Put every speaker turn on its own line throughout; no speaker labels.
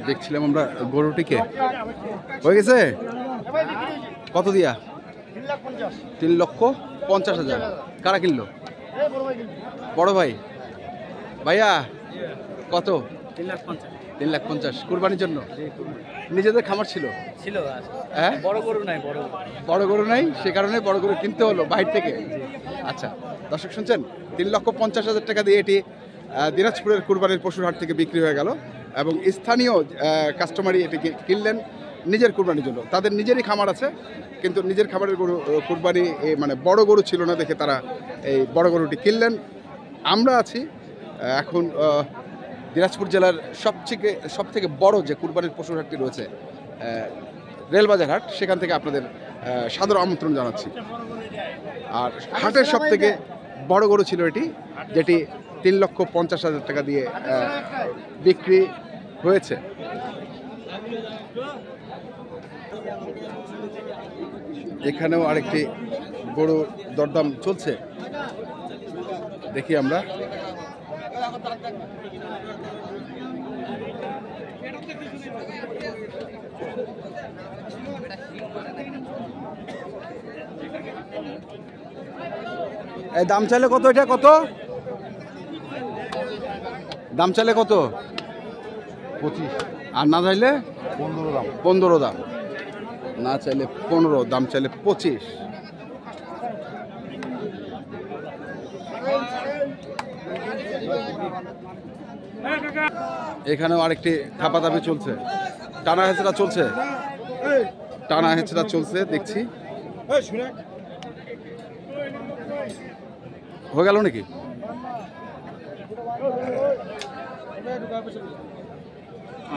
দেখছিলাম আমরা গরুটিকে, হয়ে গেছে কত দিয়া? 3,50,000। কারা কিনলো? বড় ভাই। ভাইয়া কত? 3,50,000 কুরবানির জন্য। নিজেদের খামার ছিল? হ্যাঁ, বড় গরু নাই, সে কারণে বড় গরু কিনতে হলো বাইরে থেকে। আচ্ছা দর্শক শুনছেন, 3,50,000 টাকা দিয়ে এটি দিনাজপুরের কুরবানির পশুর হাট থেকে বিক্রি হয়ে গেল এবং স্থানীয় কাস্টমারই এটিকে কিনলেন নিজের কুরবানির জন্য। তাদের নিজেরই খামার আছে, কিন্তু নিজের খামারের গরু কুরবানি মানে বড় গরু ছিল না দেখে তারা এই বড় গরুটি কিনলেন। আমরা আছি এখন দিনাজপুর জেলার সবথেকে বড় যে কুরবানির পশুর হাটটি রয়েছে রেলবাজার হাট, সেখান থেকে আপনাদের সাদর আমন্ত্রণ জানাচ্ছি। আর হাটের সবথেকে বড় গরু ছিল এটি, যেটি 3,50,000 টাকা দিয়ে বিক্রি হয়েছে। এখানেও আরেকটি গরু দরদাম চলছে, দেখি আমরা। এই দাম চাইলে কত? এটা কত দাম চাইলে? কত? 25। আর না চাইলে 15 দাম। না চাইলে 15, দাম চাইলে 25। এখানেও আরেকটি থাপাথাপি চলছে, টানা হেঁচড়া চলছে দেখছি। হয়ে গেল নাকি?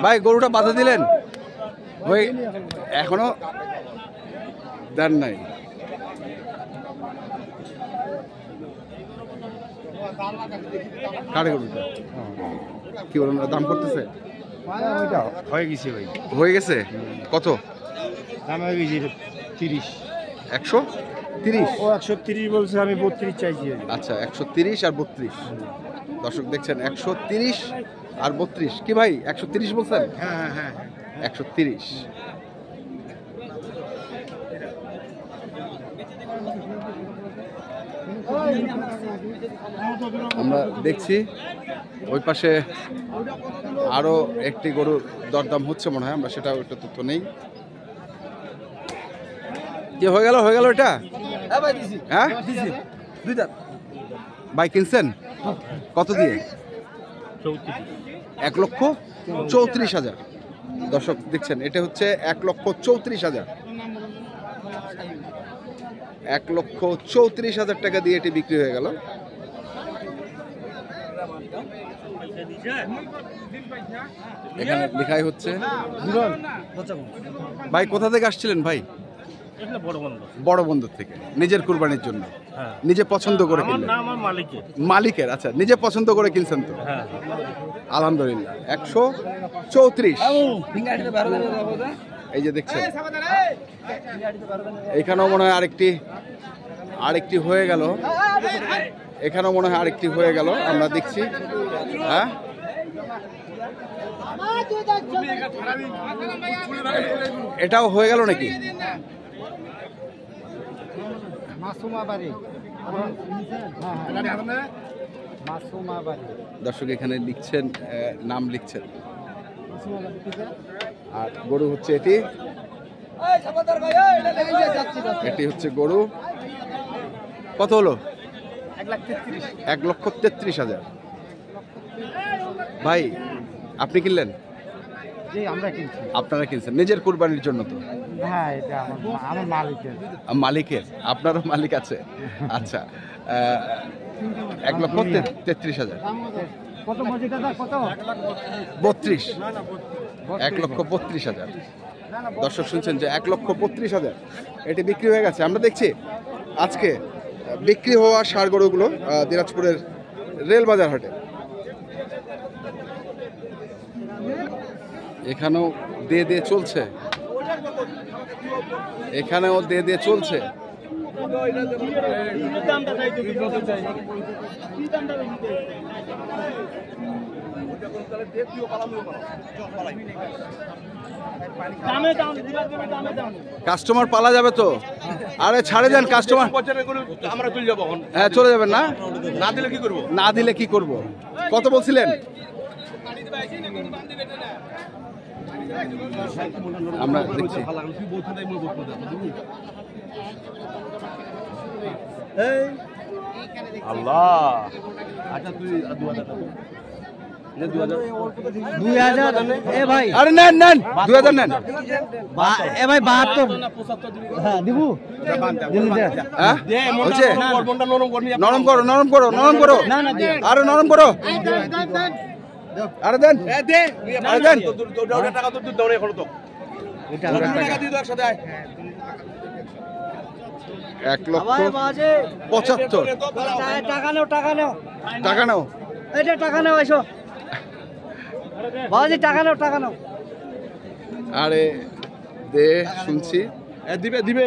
ভাই গরুটা বাধা দিলেন? এখনো দেন নাই। কারে গরুটা কি বলেন, দাম করতেছে? হয়ে গেছে কত?
দাম হয়ে গেছে 30।
130?
ও 130 বলছে, আমি 32 চাইছি।
আচ্ছা 130 আর 32। দর্শক দেখছেন 130 আর 32। কি ভাই 130 বলছেন?
হ্যাঁ
130। আমরা দেখছি ওই পাশে আরো একটি গরুর দরদাম হচ্ছে মনে হয়, আমরা সেটাও একটা তথ্য নেই। কি হয়ে গেল এটা? হ্যাঁ ভাই কিনছেন কত দিয়ে? 1,34,000। দর্শক দেখছেন এটা হচ্ছে 1,34,000। 1,34,000 টাকা দিয়ে এটি বিক্রি হয়ে গেল। এখানে লেখাই হচ্ছে। ভাই কোথা থেকে আসছিলেন ভাই? বড় বন্দর থেকে। নিজের কুরবানির জন্য নিজে পছন্দ করে কিনলেন? মালিকের। আচ্ছা নিজে পছন্দ করে কিনছেন তো? আলহামদুলিল্লাহ। 134। এই যে দেখছেন এখানেও মনে হয় আরেকটি হয়ে গেল। এখানেও মনে হয় আরেকটি হয়ে গেল, আমরা দেখছি। হ্যাঁ এটাও হয়ে গেল নাকি? দর্শক এখানে লিখছেন, নাম লিখছেন। আর গরু হচ্ছে এটি হচ্ছে গরু। কত হলো? 1,33,000। ভাই আপনি কিনলেন? আপনারা কিনছেন নিজের কুরবানির জন্য তো? মালিকের। আপনারও মালিক আছে? আচ্ছা 1,33,000। 32। 1,32,000। দর্শক শুনছেন যে 1,32,000 এটি বিক্রি হয়ে গেছে। আমরা দেখছি আজকে বিক্রি হওয়া ষাঁড় গরুগুলো দিনাজপুরের রেলবাজার হাটে। এখানেও দিয়ে চলছে, এখানেও দিয়ে চলছে। কাস্টমার পালা যাবে তো? আরে ছাড়ে দেন কাস্টমার।
আমরা চলে যাবো এখন।
হ্যাঁ চলে যাবেন না?
না দিলে কি করবো?
না দিলে কি করব? কত বলছিলেন? আমরা দেখছি।
আল্লাহ, আচ্ছা তুই 2000
এ ভাই
আরে নেন নেন 2000 নেন।
এ ভাই 72 হ্যাঁ দিব
হ্যাঁ হচ্ছে
নরম কর।
নরম করো নরম করো নরম করো। আরে নরম করো। আরে দেন আরে দেন।
টাকা তো দাও এখন তো। টাকা দিয়ে দাও একসাথে আয়।
1,75,000
টাকা নাও টাকা নাও
টাকা নাও।
এটা টাকা নাও এসো বাবাজি টাকা নাও টাকা নাও
আরে দে শুনছি।
দিবে দিবে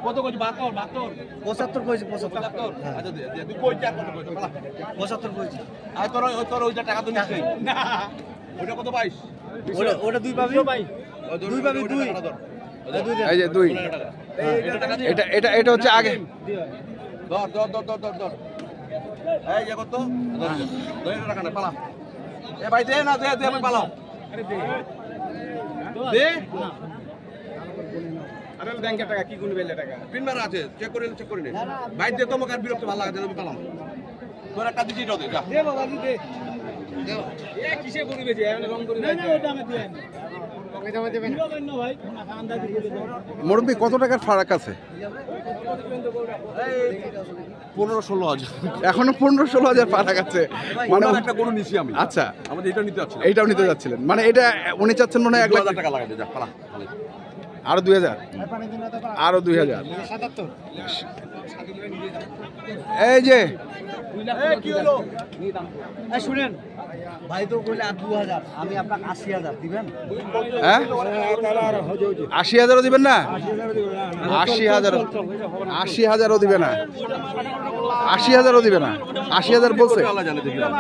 কত কইছ? 72
75 কইছি 75
আচ্ছা দে তুই কই চার কত কইছ?
75 কইছি
আর তোর ওইটা টাকা তো নিশ্চয়ই না। ওইটা কত পাইস?
ওটা দুই পাবি দুই পাবি দুই
এই যে 2 এটা এটা এটা হচ্ছে আগে।
ধর ধর ধর ধর ধর ধর এই যে কত? ধর এটা টাকা না পালা। এ ভাই দে না, দে দে আমি পালাও। দে আরে ব্যাংকের টাকা কি গুণ বেলে টাকা পিন মারা আছে, চেক করে নে। ভাই দে, তোমাকে আর বিরক্ত ভালো লাগে না, আমি পালাম। তোর একটা দিছি দাও, দে যা
দে বাবাজি দে
এ কিসে করবে যে আমি রং করি না।
ওটা আমি দিই ওকে জমা দেবেন ভাই আন্দাজ দিয়ে দে
মুরব্বি কত টাকার ফারাক আছে?
15-16
এখনো 15-16 ফারাক আছে মানে
একটা গরু নিছি আমি।
আচ্ছা
আমাদের এটা নিতে যাচ্ছিল।
এইটাও নিতে যাচ্ছিলেন মানে এটা উনি চাচ্ছেন মনে হয় 1 লাখ
2000 টাকা লাগাই দে, যা পালা।
আরো 2000 আরো 2000
77
এই যে
কি হলো?
এই শুনেন ভাই তো কইলে 2000 আমি আপনাকে 80000 দিবেন
হ্যাঁ 80,000ও দিবেন না? 80,000ও দিবে না। 80,000ও দিবে না। 80,000 বলছে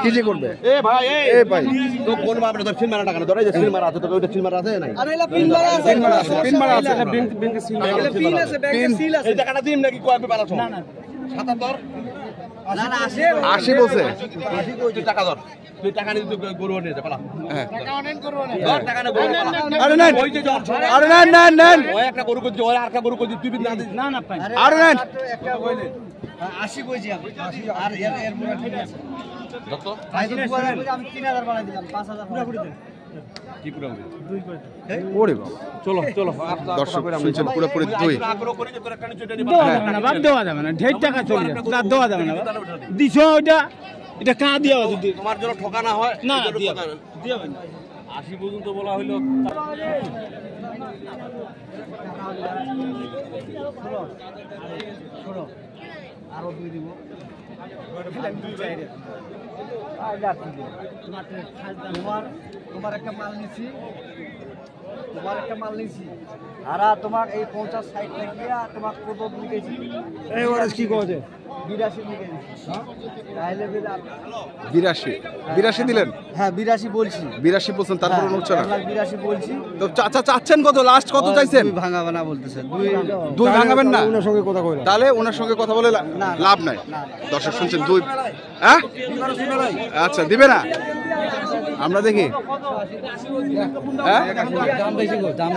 কি যে করবে?
এ ভাই
এ ভাই
তো কোন মাপরে তোর সিল মারা টাকা না, তোর এই যে সিল মারা আছে, তোর ওইটা সিল মারা আছে নাই?
আরে এলা পিন মারা আছে
পিন মারা আছে, পিন মারা আছে।
ব্যাংকে সিল মারা আছে,
পিন আছে ব্যাংকে সিল আছে
এই টাকাটা দিম নাকি কয় পালাছ? না না 77
না না
80 বলছে।
80 কই টাকা ধর, তুই টাকা নিয়ে তুই গরু নিয়ে যা, পালা।
হ্যাঁ
টাকা অনেক করব না
ধর টাকা না, গরু পালা।
আরে নেন
ওই যে ধর,
আরে নেন নেন নেন
ওই একটা গরু কই, ওই আরেকটা গরু কই, তুই না দিস না না পাই।
আরে নেন
একটা কইলে 80 কইছি আমি 80 আর এর পুরো ঠিক আছে
যত
ভাই তো 2000 কইছি আমি 3000 বাড়াই দিলাম 5000 পুরো করে দেন
কি পুরো
ওরে বাবা
চলো চলো
দর্শক শুনছেন পুরোপুরি 2
আগ্রহ করে যে তোর একটা নিচে টেনে
দেওয়া যাবে না বাপ, দেওয়া যাবে না, ঢের টাকা চলে যাবে, তা দেওয়া যাবে না বাপ। দিছো ওইটা, এটা কাঁ দিয়া যদি
তোমার জন্য ঠকা না হয়
না
এই জন্য
দিয়া
কথা হলো।
দিয়া হবে না।
80 পর্যন্ত বলা হলো।
শোনো আরো দুই দিব তোমার তোমার একটা মাল নিছি আর তোমার এই 50-60 টাকা তোমার কত লিখেছি
এই ওরা কি কইছে?
82 লিখেছি তাহলে
82 দিলেন?
হ্যাঁ 82 বলছি
82 বলছেন, তারপর উঠছে না
82 বলছি
তো চাচা চাচ্ছেন কত? লাস্ট কত চাইছেন?
দুই ভাঙাবে না বলতেছে
দুই ভাঙাবেন না?
ওনার সঙ্গে কথা কইলাম।
তাহলে ওনার সঙ্গে কথা বলে
না।
লাভ নাই। দর্শক শুনছেন 2 হ্যাঁ আচ্ছা দিবে না? আমরা দেখি হ্যাঁ
দাম বেশি গো দাম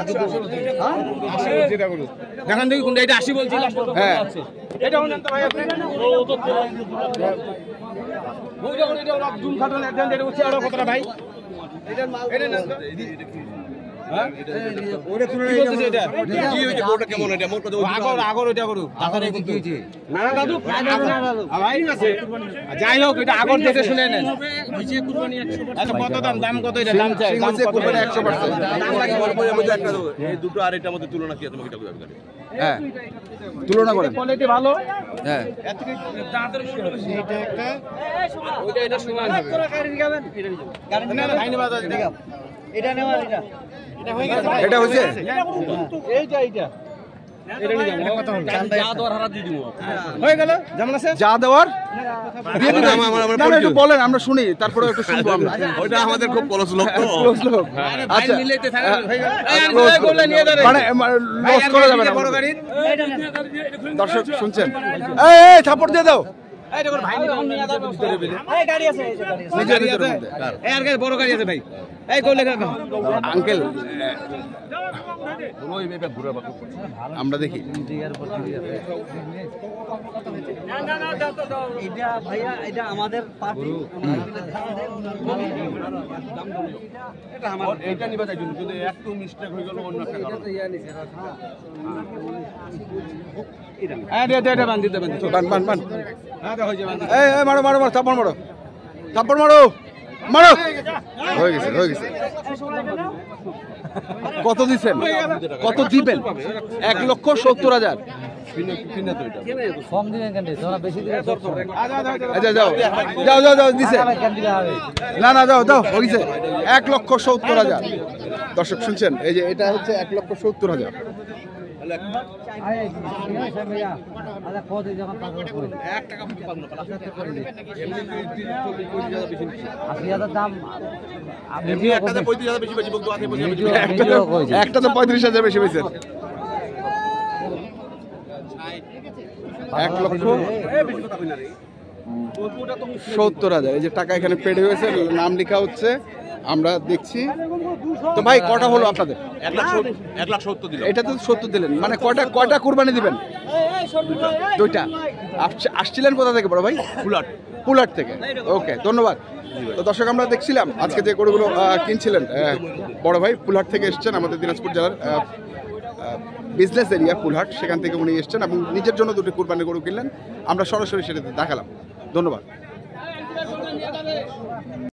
কিন্তু
দেখান দেখি কোনটা, এটা 80 বলছি লাস্ট কত
হ্যাঁ।
আছে? এটা হলেন তো ভাই আপনি ও তো ওই যখন এটা ওরা জুম খাটন এডেন এটা হচ্ছে আর কতটা ভাই? এটা মাল এটা নেন তো। হ্যাঁ ওটা তুলে কি বলতেছে এটা?
কি হইছে গরুটা কেমন? এটা মোর কথা
আগর ওইটা করু
আবার কি হয়েছে
না না দাদু ভাই আছে যাই হোক, এটা আগর দেখে শুনে নেন। আচ্ছা কত দাম কত? এটা দাম চাই, দাম
হচ্ছে
কত?
কুরবানি 100%।
এই দুটো আর এটার মধ্যে তুলনা কি আছে তোমাকে এটা কইবে?
হ্যাঁ তুলনা করেন।
কোয়ালিটি ভালো,
হ্যাঁ
এর থেকে দাঁতের মূল্য বেশি। এটা একটা ওইটা এটা সমান হবে।
গাড়ি দিবেন
না না ভাইনি বাজার এটা
এটা নেওয়া এটা
এটা হয়ে গেছে ভাই।
এটা হয়েছে?
এইটা হয়ে গেল যেমন আছে
যা দেওয়ার দিয়ে দিবেন। না, না, একটু বলেন আমরা শুনি, তারপরে একটু শুনবো আমরা।
ওইটা আমাদের খুব ক্লোজ লোক তো।
Close লোক। আচ্ছা
মিলাইতে থাকে হয়ে গেল
মানে লস করা যাবে না।
বড় গাড়ির
দর্শক শুনছেন, এই থাপড় দিয়ে দাও নিজের ভিতরের মধ্যে।
এই আর বড় গাড়ি আছে ভাই এই কইলে কাকা
আঙ্কেল আমরা দেখি
এটা ভাইয়া এটা আমাদের পার্টি
এটা আমার এইটা নিবা চাই কিন্তু যদি একটু মিস্টেক হয়ে গেল অন্য একটা কারণ।
এই দে বান্ধি দে বান্ধি
বান বান বান
হ্যাঁ হয়ে যাবে
এই এই মারো মারো মারো থাপ্পড় মারো থাপ্পড় মারো মারো হয়ে গেছে হয়ে গেছে কত দিচ্ছেন কত দিবেন 1,70,000
কিনে তো এটা
কম দিবেন কেন তোমরা বেশি দিলে
আচ্ছা যাও যাও যাও যাও দিছে না না যাও যাও হয়ে গেছে 1,70,000 দর্শক শুনছেন এই যে এটা হচ্ছে 1,70,000
1 টাকা ফুটি পাবো না এমনি 30,000 বেশি নিচ্ছি।
80,000 দাম
এমনি একটাতে 35,000 বেশি বেশি বলতো আছে বেশি বেশি
একটা তো 35,000 বেশি হয়েছে 1,70,000 এই যে টাকা এখানে পেড হয়েছে নাম লেখা হচ্ছে আমরা দেখছি তো ভাই কটা হলো আপনাদের
1,70,000 দিল।
এটা তো 70 দিলেন মানে কয়টা কুরবানি দিবেন দুইটা আসছিলেন কোথা থেকে বড় ভাই পুলাট থেকে ওকে ধন্যবাদ তো দর্শক আমরা দেখছিলাম আজকে যে গরুগুলো কিনছিলেন বড় ভাই পুলহাট থেকে এসেছেন আমাদের দিনাজপুর জেলার বিজনেস এরিয়া পুলহাট সেখান থেকে উনি এসেছেন এবং নিজের জন্য দুটো কুরবানি গরু কিনলেন আমরা সরাসরি সেটাতে দেখালাম ধন্যবাদ